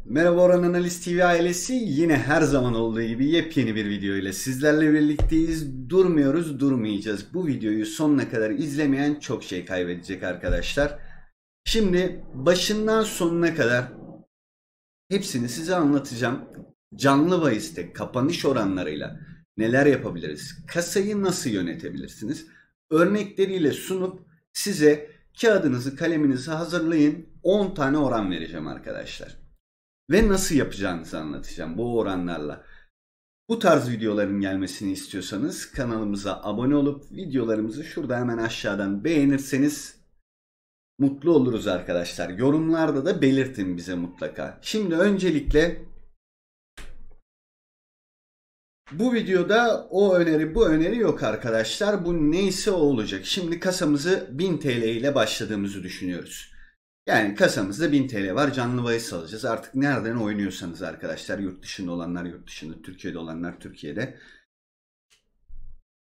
Merhaba Oran Analiz TV ailesi, yine her zaman olduğu gibi yepyeni bir video ile sizlerle birlikteyiz. Durmuyoruz, durmayacağız. Bu videoyu sonuna kadar izlemeyen çok şey kaybedecek arkadaşlar. Şimdi başından sonuna kadar hepsini size anlatacağım. Canlı bahiste kapanış oranlarıyla neler yapabiliriz? Kasayı nasıl yönetebilirsiniz? Örnekleriyle sunup size kağıdınızı, kaleminizi hazırlayın. 10 tane oran vereceğim arkadaşlar. Ve nasıl yapacağınızı anlatacağım bu oranlarla. Bu tarz videoların gelmesini istiyorsanız kanalımıza abone olup videolarımızı şurada hemen aşağıdan beğenirseniz mutlu oluruz arkadaşlar. Yorumlarda da belirtin bize mutlaka. Şimdi öncelikle bu videoda o öneri bu öneri yok arkadaşlar. Bu neyse o olacak. Şimdi kasamızı 1000 TL ile başladığımızı düşünüyoruz. Yani kasamızda 1000 TL var. Canlı bahis alacağız. Artık nereden oynuyorsanız arkadaşlar. Yurt dışında olanlar yurt dışında, Türkiye'de olanlar Türkiye'de.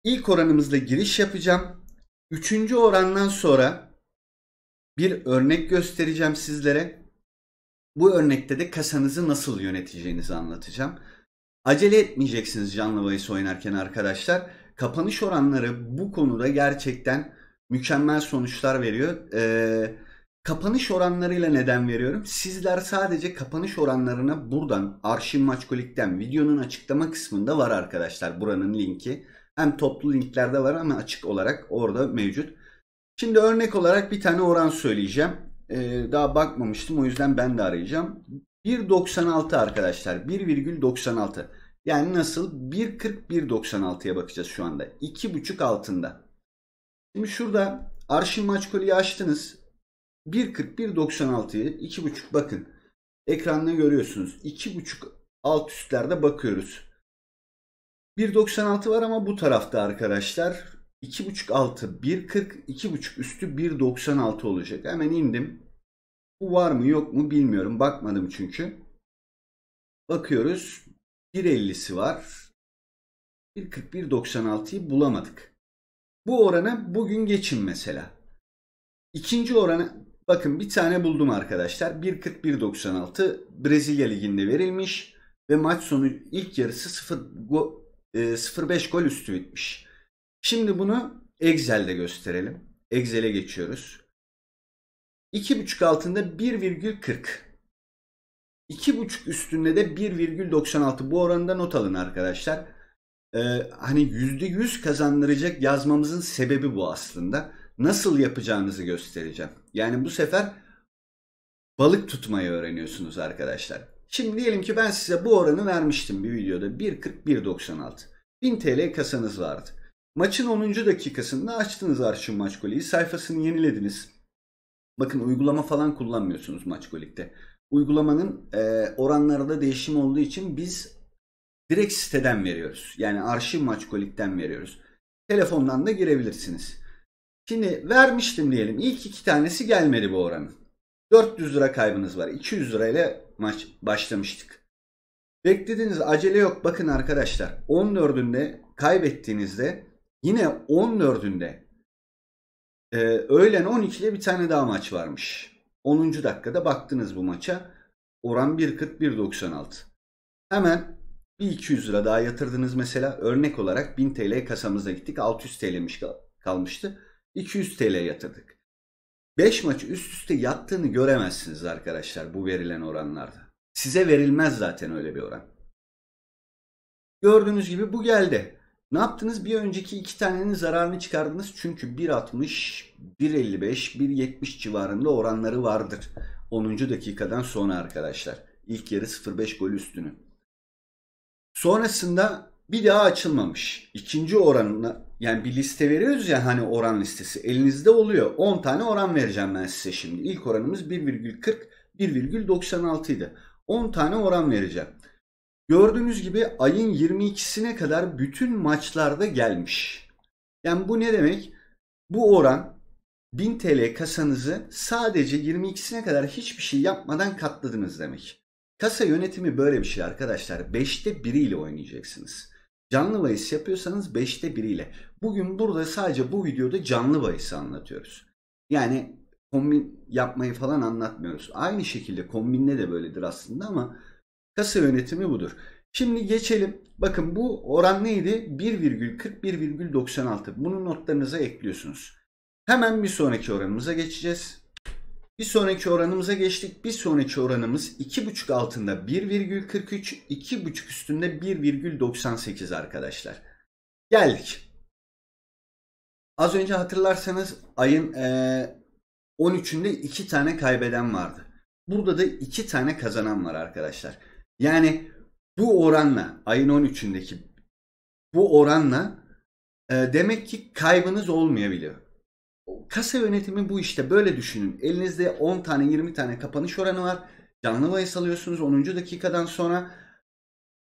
İlk oranımızla giriş yapacağım. Üçüncü orandan sonra bir örnek göstereceğim sizlere. Bu örnekte de kasanızı nasıl yöneteceğinizi anlatacağım. Acele etmeyeceksiniz canlı bahis oynarken arkadaşlar. Kapanış oranları bu konuda gerçekten mükemmel sonuçlar veriyor. Kapanış oranlarıyla neden veriyorum? Sizler sadece kapanış oranlarına buradan Arşiv Maçkolik'ten videonun açıklama kısmında var arkadaşlar. Buranın linki. Hem toplu linklerde var ama açık olarak orada mevcut. Şimdi örnek olarak bir tane oran söyleyeceğim. Daha bakmamıştım, o yüzden ben de arayacağım. 1.96 arkadaşlar. 1,96. Yani nasıl? 1.40-1.96'ya bakacağız şu anda. 2.5 altında. Şimdi şurada Arşiv Maçkolik'i açtınız. 1.40-1.96'yı 2.5 bakın. Ekranda görüyorsunuz. 2.5 alt üstlerde bakıyoruz. 1.96 var ama bu tarafta arkadaşlar. 2.5 altı 1.40, 2.5 üstü 1.96 olacak. Hemen indim. Bu var mı yok mu bilmiyorum. Bakmadım çünkü. Bakıyoruz. 1.50'si var. 1.40-1.96'yı bulamadık. Bu oranı bugün geçin mesela. İkinci oranı bakın, bir tane buldum arkadaşlar. 1.40-1.96 Brezilya Ligi'nde verilmiş ve maç sonu ilk yarısı 0.5 gol üstü bitmiş. Şimdi bunu Excel'de gösterelim. Excel'e geçiyoruz. 2.5 altında 1,40. 2.5 üstünde de 1,96. Bu oranda not alın arkadaşlar. Hani %100 kazandıracak yazmamızın sebebi bu aslında. Nasıl yapacağınızı göstereceğim. Yani bu sefer balık tutmayı öğreniyorsunuz arkadaşlar. Şimdi diyelim ki ben size bu oranı vermiştim bir videoda. 1.40-1.96. 1000 TL kasanız vardı. Maçın 10. dakikasında açtınız Arşiv Maçkolik'i. Sayfasını yenilediniz. Bakın, uygulama falan kullanmıyorsunuz Maçkolik'te. Uygulamanın oranlarında değişim olduğu için biz direkt siteden veriyoruz. Yani Arşiv Maçkolik'ten veriyoruz. Telefondan da girebilirsiniz. Şimdi vermiştim diyelim. İlk iki tanesi gelmedi bu oranın. 400 lira kaybınız var. 200 lirayla maç başlamıştık. Beklediniz, acele yok. Bakın arkadaşlar, 14'ünde kaybettiğinizde yine 14'ünde öğlen 12'de bir tane daha maç varmış. 10. dakikada baktınız bu maça. Oran 1.40-1.96. Hemen bir 200 lira daha yatırdınız mesela. Örnek olarak 1000 TL kasamıza gittik. 600 TL'miş kalmıştı. 200 TL yatırdık. 5 maçı üst üste yattığını göremezsiniz arkadaşlar bu verilen oranlarda. Size verilmez zaten öyle bir oran. Gördüğünüz gibi bu geldi. Ne yaptınız? Bir önceki iki tanenin zararını çıkardınız. Çünkü 1.60, 1.55, 1.70 civarında oranları vardır. 10. dakikadan sonra arkadaşlar. İlk yarı 0.5 gol üstünü. Sonrasında bir daha açılmamış. İkinci oranına, yani bir liste veriyoruz ya hani, oran listesi elinizde oluyor. 10 tane oran vereceğim ben size şimdi. İlk oranımız 1,40, 1,96 idi. 10 tane oran vereceğim. Gördüğünüz gibi ayın 22'sine kadar bütün maçlarda gelmiş. Yani bu ne demek? Bu oran 1000 TL kasanızı sadece 22'sine kadar hiçbir şey yapmadan katladınız demek. Kasa yönetimi böyle bir şey arkadaşlar. 5'te 1 ile oynayacaksınız. Canlı bahis yapıyorsanız 5'te 1 ile. Bugün burada sadece bu videoda canlı bahisi anlatıyoruz. Yani kombin yapmayı falan anlatmıyoruz. Aynı şekilde kombinde de böyledir aslında ama kasa yönetimi budur. Şimdi geçelim. Bakın bu oran neydi? 1,40, 1,96. Bunu notlarınıza ekliyorsunuz. Hemen bir sonraki oranımıza geçeceğiz. Bir sonraki oranımıza geçtik. Bir sonraki oranımız 2,5 altında 1,43, 2,5 üstünde 1,98 arkadaşlar. Geldik. Az önce hatırlarsanız ayın 13'ünde 2 tane kaybeden vardı. Burada da 2 tane kazanan var arkadaşlar. Yani bu oranla ayın 13'ündeki bu oranla demek ki kaybınız olmayabiliyor. Kasa yönetimi bu işte, böyle düşünün. Elinizde 10 tane 20 tane kapanış oranı var. Canlı bahis alıyorsunuz 10. dakikadan sonra.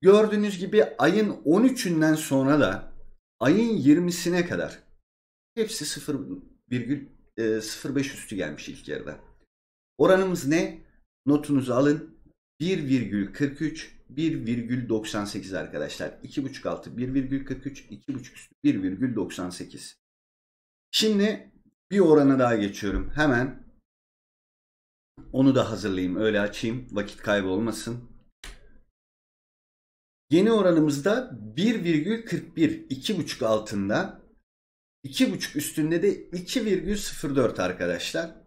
Gördüğünüz gibi ayın 13'ünden sonra da ayın 20'sine kadar hepsi 0,05 üstü gelmiş ilk yarıda. Oranımız ne? Notunuzu alın. 1,43, 1,98 arkadaşlar. 2,5 altı 1,43, 2,5 üstü 1,98. Şimdi bir orana daha geçiyorum. Hemen onu da hazırlayayım. Öyle açayım. Vakit kaybı olmasın. Yeni oranımızda 1,41. 2,5 altında. 2,5 üstünde de 2,04 arkadaşlar.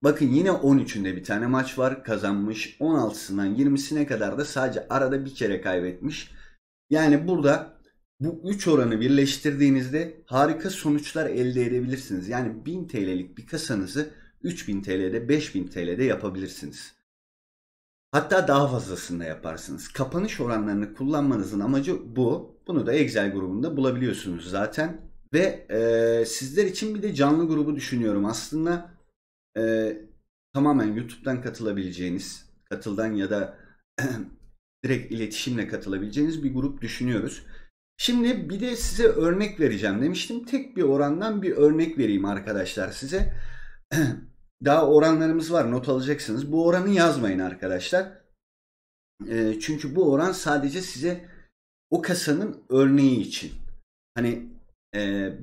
Bakın yine 13'ünde bir tane maç var. Kazanmış. 16'sından 20'sine kadar da sadece arada bir kere kaybetmiş. Yani burada bu 3 oranı birleştirdiğinizde harika sonuçlar elde edebilirsiniz. Yani 1000 TL'lik bir kasanızı 3000 TL'de, 5000 TL'de yapabilirsiniz. Hatta daha fazlasını da yaparsınız. Kapanış oranlarını kullanmanızın amacı bu. Bunu da Excel grubunda bulabiliyorsunuz zaten. Ve sizler için bir de canlı grubu düşünüyorum. Aslında tamamen YouTube'dan katılabileceğiniz, Katıl'dan ya da direkt iletişimle katılabileceğiniz bir grup düşünüyoruz. Şimdi bir de size örnek vereceğim demiştim. Tek bir orandan bir örnek vereyim arkadaşlar size. Daha oranlarımız var, not alacaksınız. Bu oranı yazmayın arkadaşlar. Çünkü bu oran sadece size o kasanın örneği için. Hani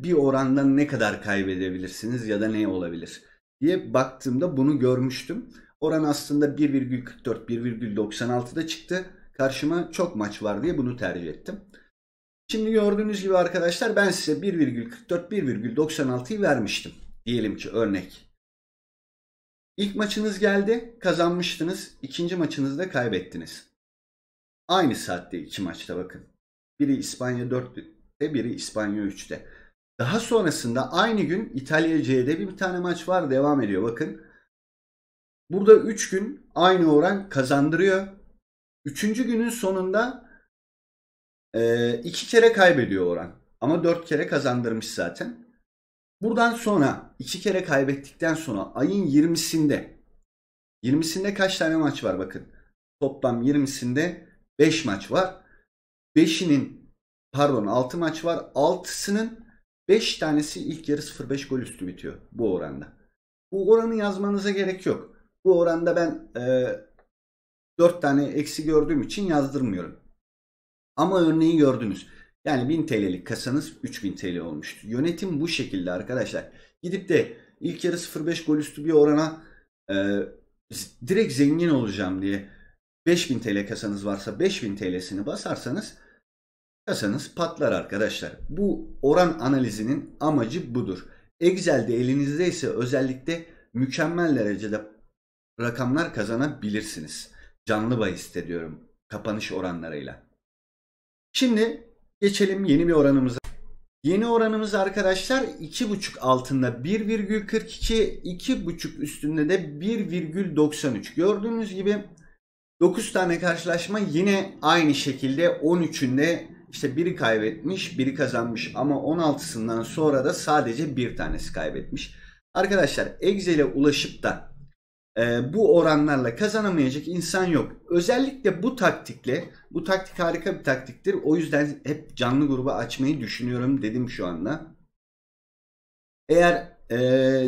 bir orandan ne kadar kaybedebilirsiniz ya da ne olabilir diye baktığımda bunu görmüştüm. Oran aslında 1,44, 1,96'da çıktı. Karşıma çok maç var diye bunu tercih ettim. Şimdi gördüğünüz gibi arkadaşlar ben size 1,44, 1,96'yı vermiştim. Diyelim ki örnek. İlk maçınız geldi, kazanmıştınız. İkinci maçınızda kaybettiniz. Aynı saatte iki maçta bakın. Biri İspanya 4'te, biri İspanya 3'te. Daha sonrasında aynı gün İtalya C'de bir tane maç var, devam ediyor bakın. Burada 3 gün aynı oran kazandırıyor. 3. günün sonunda 2 kere kaybediyor oran. Ama 4 kere kazandırmış zaten. Buradan sonra 2 kere kaybettikten sonra ayın 20'sinde kaç tane maç var bakın. Toplam 20'sinde 5 maç var. 6 maç var. 6'sının 5 tanesi ilk yarı 0,5 gol üstü bitiyor bu oranda. Bu oranı yazmanıza gerek yok. Bu oranda ben 4 tane eksi gördüğüm için yazdırmıyorum. Ama örneği gördünüz. Yani 1000 TL'lik kasanız 3000 TL olmuştu. Yönetim bu şekilde arkadaşlar. Gidip de ilk yarı 0,5 gol üstü bir orana direkt zengin olacağım diye 5000 TL kasanız varsa 5000 TL'sini basarsanız kasanız patlar arkadaşlar. Bu oran analizinin amacı budur. Excel'de elinizdeyse özellikle mükemmel derecede rakamlar kazanabilirsiniz. Canlı bahis diyorum, kapanış oranlarıyla. Şimdi geçelim yeni bir oranımıza. Yeni oranımız arkadaşlar 2,5 altında 1,42, 2,5 üstünde de 1,93. Gördüğünüz gibi 9 tane karşılaşma yine aynı şekilde 13'ünde işte biri kaybetmiş, biri kazanmış ama 16'sından sonra da sadece bir tanesi kaybetmiş. Arkadaşlar Excel'e ulaşıp da bu oranlarla kazanamayacak insan yok. Özellikle bu taktikle, bu taktik harika bir taktiktir. O yüzden hep canlı grubu açmayı düşünüyorum dedim şu anda. Eğer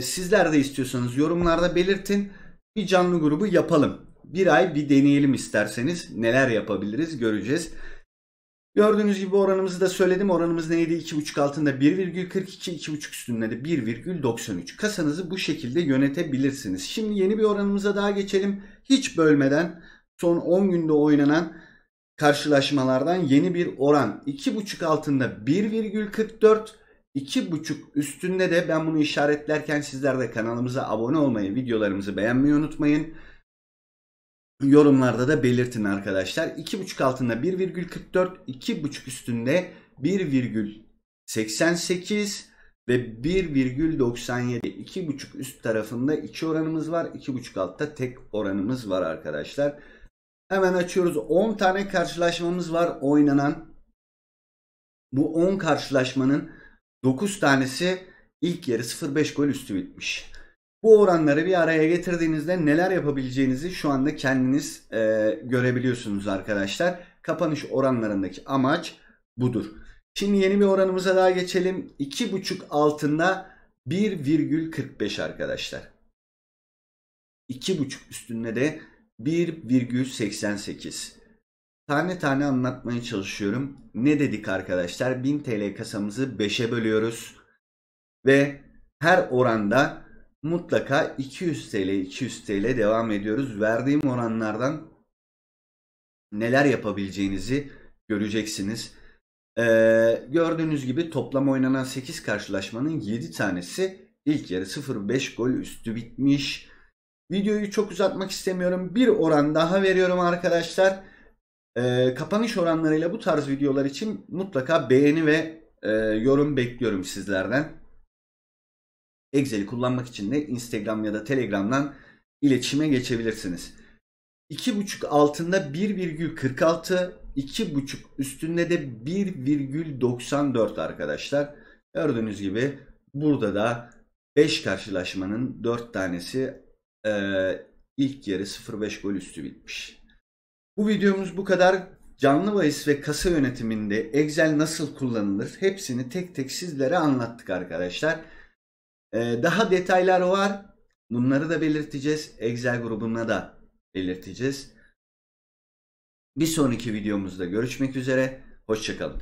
sizler de istiyorsanız yorumlarda belirtin. Bir canlı grubu yapalım. Bir ay bir deneyelim isterseniz. Neler yapabiliriz göreceğiz. Gördüğünüz gibi oranımızı da söyledim. Oranımız neydi? 2.5 altında 1,42, 2.5 üstünde de 1,93. Kasanızı bu şekilde yönetebilirsiniz. Şimdi yeni bir oranımıza daha geçelim. Hiç bölmeden son 10 günde oynanan karşılaşmalardan yeni bir oran. 2.5 altında 1,44, 2.5 üstünde de, ben bunu işaretlerken sizler de kanalımıza abone olmayı, videolarımızı beğenmeyi unutmayın. Yorumlarda da belirtin arkadaşlar. 2.5 altında 1,44, 2.5 üstünde 1,88 ve 1,97. 2.5 üst tarafında 2 oranımız var. 2.5 altta tek oranımız var arkadaşlar. Hemen açıyoruz. 10 tane karşılaşmamız var oynanan. Bu 10 karşılaşmanın 9 tanesi ilk yarı 0.5 gol üstü bitmiş. Bu oranları bir araya getirdiğinizde neler yapabileceğinizi şu anda kendiniz görebiliyorsunuz arkadaşlar. Kapanış oranlarındaki amaç budur. Şimdi yeni bir oranımıza daha geçelim. 2.5 altında 1,45 arkadaşlar. 2.5 üstünde de 1,88. Tane tane anlatmaya çalışıyorum. Ne dedik arkadaşlar? 1000 TL kasamızı 5'e bölüyoruz. Ve her oranda mutlaka 200 TL 200 TL devam ediyoruz. Verdiğim oranlardan neler yapabileceğinizi göreceksiniz. Gördüğünüz gibi toplam oynanan 8 karşılaşmanın 7 tanesi ilk yarı 0.5 gol üstü bitmiş. Videoyu çok uzatmak istemiyorum. Bir oran daha veriyorum arkadaşlar. Kapanış oranlarıyla bu tarz videolar için mutlaka beğeni ve yorum bekliyorum sizlerden. Excel'i kullanmak için de Instagram ya da Telegram'dan iletişime geçebilirsiniz. 2.5 altında 1,46, 2.5 üstünde de 1,94 arkadaşlar. Gördüğünüz gibi burada da 5 karşılaşmanın 4 tanesi ilk yarı 0.5 gol üstü bitmiş. Bu videomuz bu kadar. Canlı bahis ve kasa yönetiminde Excel nasıl kullanılır hepsini tek tek sizlere anlattık arkadaşlar. Daha detaylar var. Bunları da belirteceğiz. Excel grubuna da belirteceğiz. Bir sonraki videomuzda görüşmek üzere. Hoşça kalın.